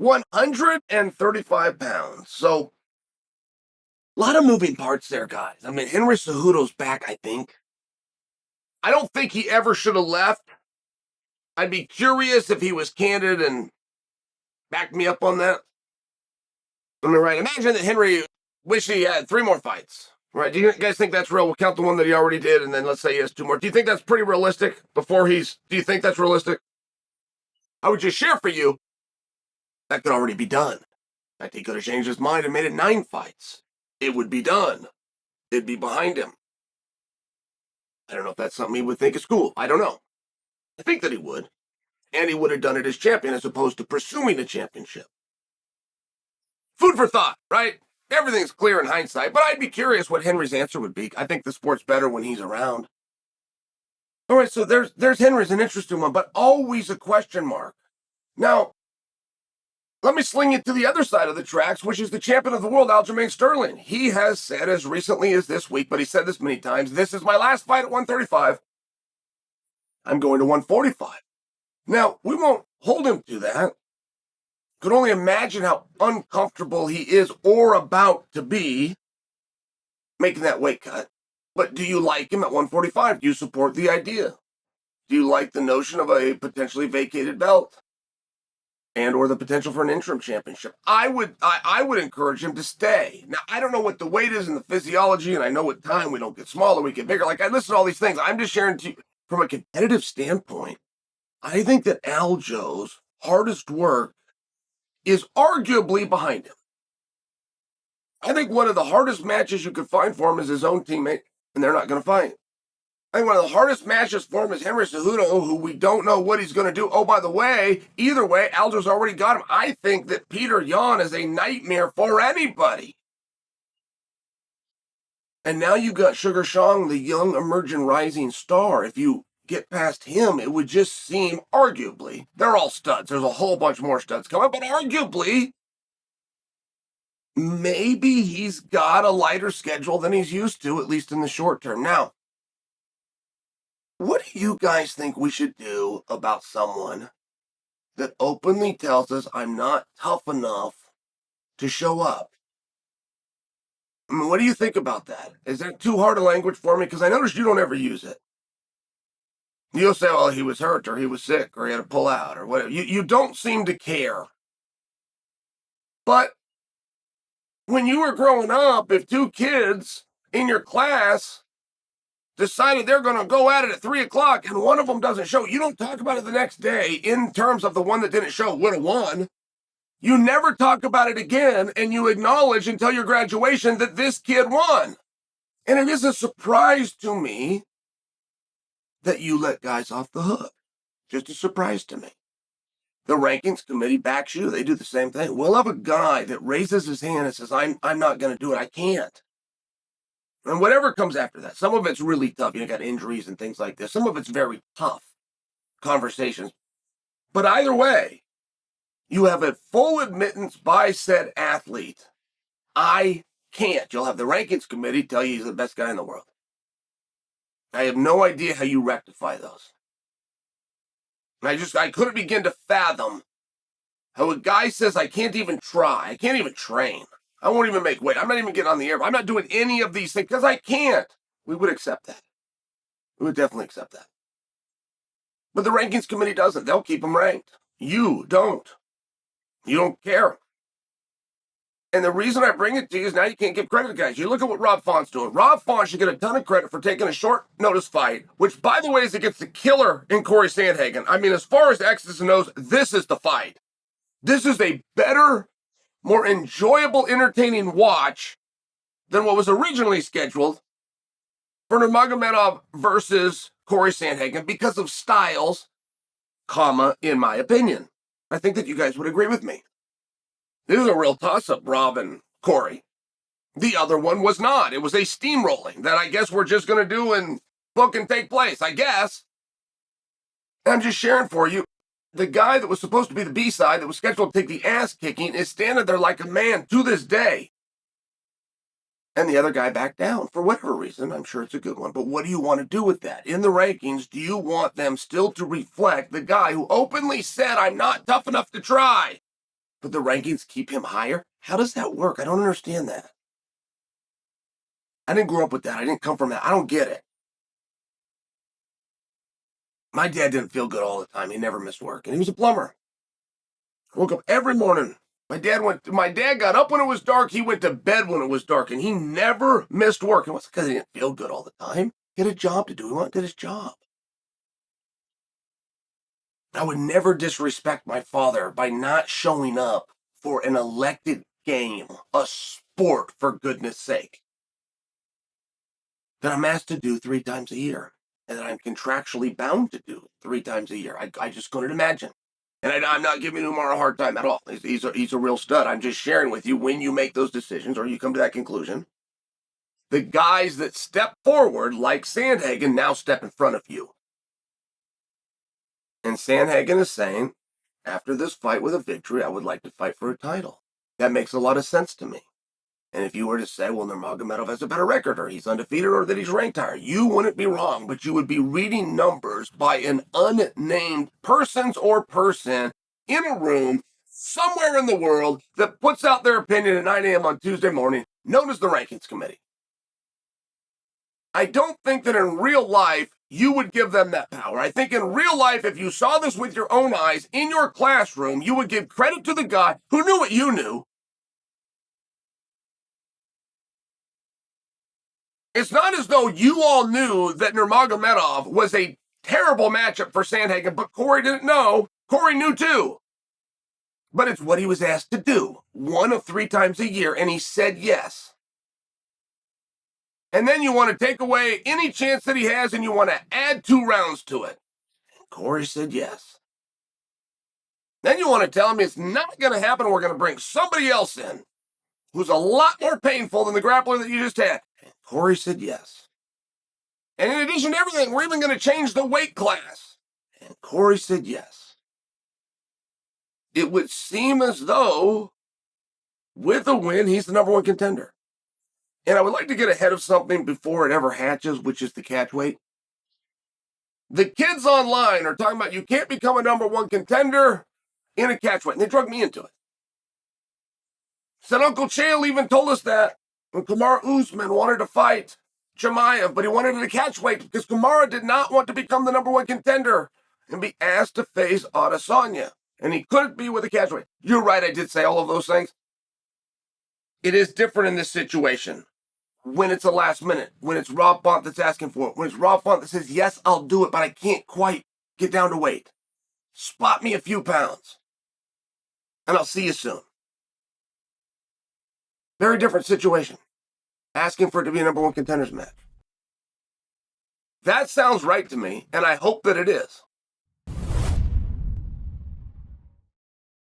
135 pounds. So, a lot of moving parts there, guys. I mean, Henry Cejudo's back, I think. I don't think he ever should have left. I'd be curious if he was candid and backed me up on that. I mean, right, imagine that Henry wished he had 3 more fights. Right, do you guys think that's real? We'll count the one that he already did, and then let's say he has 2 more. Do you think that's pretty realistic do you think that's realistic? I would just share for you, that could already be done. In fact, he could have changed his mind and made it 9 fights. It would be done. It'd be behind him. I don't know if that's something he would think is cool. I don't know. I think that he would. And he would have done it as champion as opposed to pursuing a championship. Food for thought, right? Everything's clear in hindsight, but I'd be curious what Henry's answer would be. I think the sport's better when he's around. All right, so there's Henry's an interesting one, but always a question mark. Now, let me sling it to the other side of the tracks, which is the champion of the world, Aljamain Sterling. He has said as recently as this week, but he said this many times, this is my last fight at 135. I'm going to 145. Now, we won't hold him to that. Could only imagine how uncomfortable he is or about to be making that weight cut. But do you like him at 145? Do you support the idea? Do you like the notion of a potentially vacated belt? And or the potential for an interim championship? I would encourage him to stay. Now, I don't know what the weight is in the physiology, and I know with time we don't get smaller, we get bigger. Like, I listen to all these things. I'm just sharing to you from a competitive standpoint. I think that Aljo's hardest work is arguably behind him. I think one of the hardest matches you could find for him is his own teammate, and they're not going to fight. I think one of the hardest matches for him is Henry Cejudo, who we don't know what he's going to do. Oh, by the way, either way, Aljo's already got him. I think that Peter Yan is a nightmare for anybody. And now you got Sugar Sean, the young emerging rising star. If you get past him, it would just seem, arguably, they're all studs. There's a whole bunch more studs coming, but arguably, maybe he's got a lighter schedule than he's used to, at least in the short term. Now, what do you guys think we should do about someone that openly tells us I'm not tough enough to show up? I mean, what do you think about that? Is that too hard a language for me? Because I noticed you don't ever use it. You'll say, well, he was hurt, or he was sick, or he had to pull out, or whatever. You don't seem to care. But when you were growing up, if 2 kids in your class decided they're going to go at it at 3 o'clock and one of them doesn't show, you don't talk about it the next day in terms of the one that didn't show would have won. You never talk about it again, and you acknowledge until your graduation that this kid won. And it is a surprise to me that you let guys off the hook. Just a surprise to me. The rankings committee backs you. They do the same thing. We'll have a guy that raises his hand and says, I'm not going to do it. I can't. And whatever comes after that, some of it's really tough. You got injuries and things like this. Some of it's very tough conversations. But either way, you have a full admittance by said athlete. I can't. You'll have the rankings committee tell you he's the best guy in the world. I have no idea how you rectify those. I couldn't begin to fathom how a guy says, I can't even try. I can't even train. I won't even make weight. I'm not even getting on the air. I'm not doing any of these things because I can't. We would accept that. We would definitely accept that. But the rankings committee doesn't. They'll keep them ranked. You don't. You don't care. And the reason I bring it to you is now you can't give credit to guys. You look at what Rob Font's doing. Rob Font should get a ton of credit for taking a short notice fight, which, by the way, is against the killer in Cory Sandhagen. I mean, as far as X's and O's, this is the fight. This is a better, more enjoyable, entertaining watch than what was originally scheduled for Nurmagomedov versus Cory Sandhagen because of styles, in my opinion. I think that you guys would agree with me. This is a real toss-up, Rob and Cory. The other one was not. It was a steamrolling that I guess we're just going to do and book and take place, I guess. And I'm just sharing for you. The guy that was supposed to be the B-side, that was scheduled to take the ass-kicking, is standing there like a man to this day. And the other guy backed down for whatever reason. I'm sure it's a good one. But what do you want to do with that? In the rankings, do you want them still to reflect the guy who openly said, I'm not tough enough to try? but the rankings keep him higher? How does that work? I don't understand that. I didn't grow up with that. I didn't come from that. I don't get it. My dad didn't feel good all the time. He never missed work, and he was a plumber. Woke up every morning. My dad got up when it was dark. He went to bed when it was dark, and he never missed work. It wasn't because he didn't feel good all the time. He had a job to do. He wanted his job. I would never disrespect my father by not showing up for an elected game, a sport, for goodness sake, that I'm asked to do 3 times a year, and that I'm contractually bound to do 3 times a year. I just couldn't imagine. And I'm not giving Umar a hard time at all. He's a real stud. I'm just sharing with you, when you make those decisions or you come to that conclusion, the guys that step forward, like Sandhagen, now step in front of you. And Sandhagen is saying, after this fight with a victory, I would like to fight for a title. That makes a lot of sense to me. And if you were to say, well, Nurmagomedov has a better record, or he's undefeated, or that he's ranked higher, you wouldn't be wrong, but you would be reading numbers by an unnamed person in a room somewhere in the world that puts out their opinion at 9 a.m. on Tuesday morning, known as the Rankings Committee. I don't think that in real life you would give them that power. I think in real life, if you saw this with your own eyes in your classroom, you would give credit to the guy who knew what you knew. It's not as though you all knew that Nurmagomedov was a terrible matchup for Sandhagen, but Cory didn't know. Cory knew too. But it's what he was asked to do, 1 of 3 times a year, and he said yes. And then you want to take away any chance that he has, and you want to add 2 rounds to it. And Cory said yes. Then you want to tell him it's not going to happen, we're going to bring somebody else in who's a lot more painful than the grappler that you just had. And Cory said yes. And in addition to everything, we're even going to change the weight class. And Cory said yes. It would seem as though, with a win, he's the #1 contender. And I would like to get ahead of something before it ever hatches, which is the catch weight. The kids online are talking about you can't become a #1 contender in a catch weight. And they drug me into it. Said Uncle Chael even told us that when Kamaru Usman wanted to fight Chimaev, but he wanted it a catch weight because Kamaru did not want to become the #1 contender and be asked to face Adesanya. And he couldn't be with a catch weight. You're right, I did say all of those things. It is different in this situation. When it's a last minute, when it's Rob Font that's asking for it, when it's Rob Font that says, yes, I'll do it, but I can't quite get down to weight. Spot me a few pounds, and I'll see you soon. Very different situation. Asking for it to be a #1 contenders match. That sounds right to me, and I hope that it is.